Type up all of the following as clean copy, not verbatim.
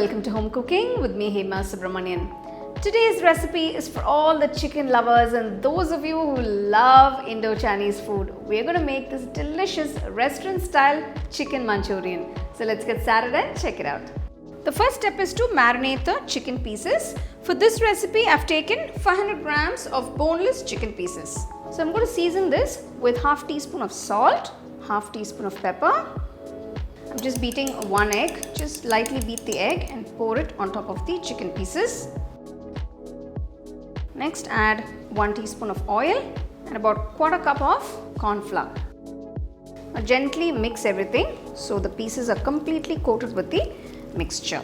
welcome to Home Cooking with me, Hema Subramanian. Today's recipe is for all the chicken lovers and those of you who love Indo-Chinese food. We're going to make this delicious restaurant-style chicken Manchurian. So let's get started and check it out. The first step is to marinate the chicken pieces. For this recipe, I've taken 500 grams of boneless chicken pieces. So I'm going to season this with half teaspoon of salt, half teaspoon of pepper. I'm just beating one egg. Just lightly beat the egg and pour it on top of the chicken pieces. Next, add 1 teaspoon of oil and about quarter cup of corn flour. Now gently mix everything so the pieces are completely coated with the mixture.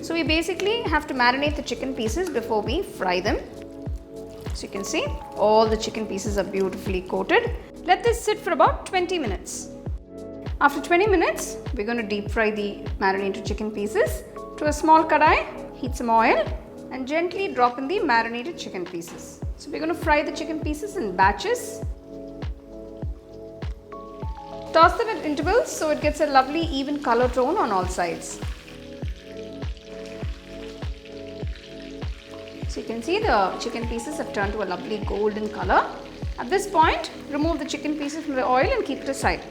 So we basically have to marinate the chicken pieces before we fry them. So you can see all the chicken pieces are beautifully coated. Let this sit for about 20 minutes. After 20 minutes, we're going to deep fry the marinated chicken pieces. To a small kadai, heat some oil and gently drop in the marinated chicken pieces. So we're going to fry the chicken pieces in batches. Toss them at intervals so it gets a lovely even color tone on all sides. So you can see the chicken pieces have turned to a lovely golden color. At this point, remove the chicken pieces from the oil and keep it aside.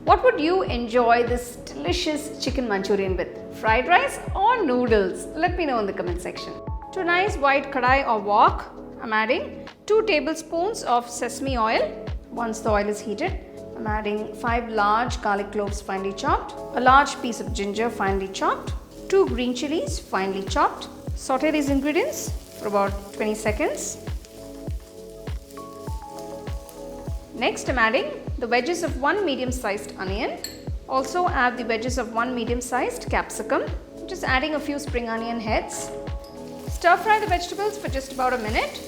What would you enjoy this delicious chicken Manchurian with? Fried rice or noodles? Let me know in the comment section. To a nice white kadai or wok, I'm adding 2 tablespoons of sesame oil. Once the oil is heated, I'm adding 5 large garlic cloves finely chopped, a large piece of ginger finely chopped, 2 green chilies finely chopped. Saute these ingredients for about 20 seconds. Next, I'm adding the wedges of 1 medium-sized onion. Also add the wedges of 1 medium-sized capsicum. Just adding a few spring onion heads. Stir fry the vegetables for just about a minute.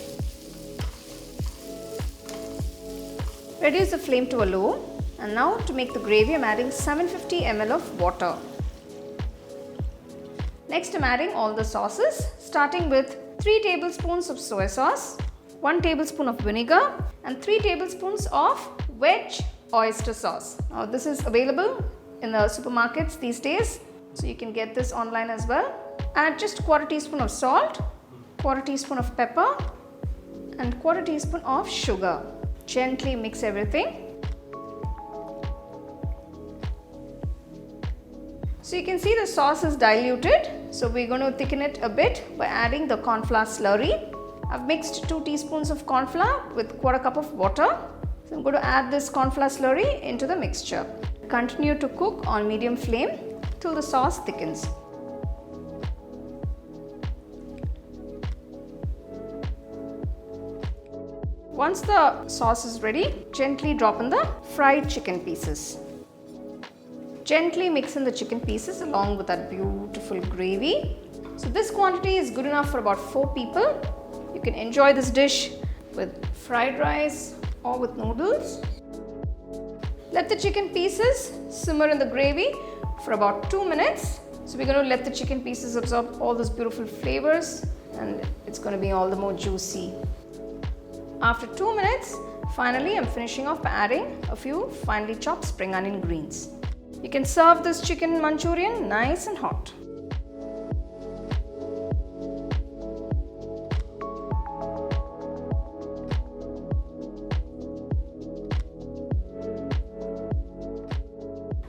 Reduce the flame to a low. And now to make the gravy, I'm adding 750 ml of water. Next, I'm adding all the sauces, starting with 3 tablespoons of soy sauce, 1 tablespoon of vinegar and 3 tablespoons of veg oyster sauce. Now this is available in the supermarkets these days, so you can get this online as well. Add just a quarter teaspoon of salt, quarter teaspoon of pepper and quarter teaspoon of sugar. Gently mix everything. So you can see the sauce is diluted, so we're going to thicken it a bit by adding the corn flour slurry. I've mixed 2 teaspoons of corn flour with quarter cup of water. So I'm going to add this corn flour slurry into the mixture. Continue to cook on medium flame till the sauce thickens. Once the sauce is ready, gently drop in the fried chicken pieces. Gently mix in the chicken pieces along with that beautiful gravy. So this quantity is good enough for about 4 people. You can enjoy this dish with fried rice or with noodles. Let the chicken pieces simmer in the gravy for about 2 minutes. So we're going to let the chicken pieces absorb all those beautiful flavors and it's going to be all the more juicy. After 2 minutes, finally I'm finishing off by adding a few finely chopped spring onion greens. You can serve this chicken Manchurian nice and hot.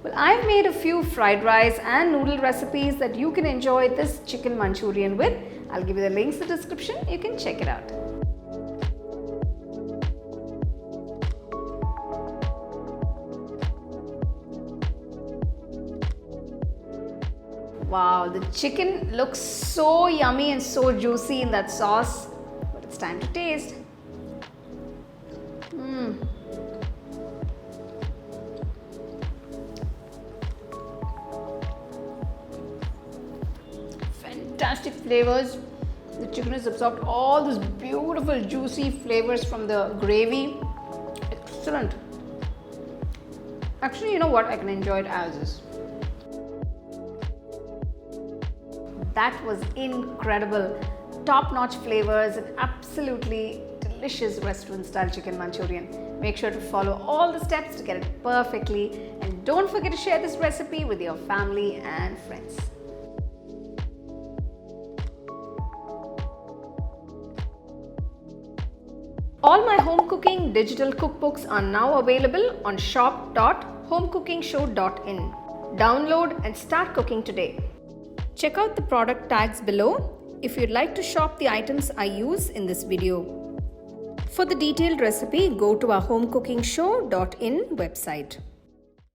Well, I've made a few fried rice and noodle recipes that you can enjoy this chicken Manchurian with. I'll give you the links in the description. You can check it out. Wow, the chicken looks so yummy and so juicy in that sauce, but it's time to taste. Fantastic flavors. The chicken has absorbed all those beautiful juicy flavors from the gravy. Excellent. Actually, you know what? I can enjoy it as is. That was incredible. Top-notch flavors and absolutely delicious. delicious restaurant-style chicken Manchurian. Make sure to follow all the steps to get it perfectly, and don't forget to share this recipe with your family and friends. All my home cooking digital cookbooks are now available on shop.homecookingshow.in. Download and start cooking today. Check out the product tags below if you'd like to shop the items I use in this video. For the detailed recipe, go to our HomeCookingShow.in website.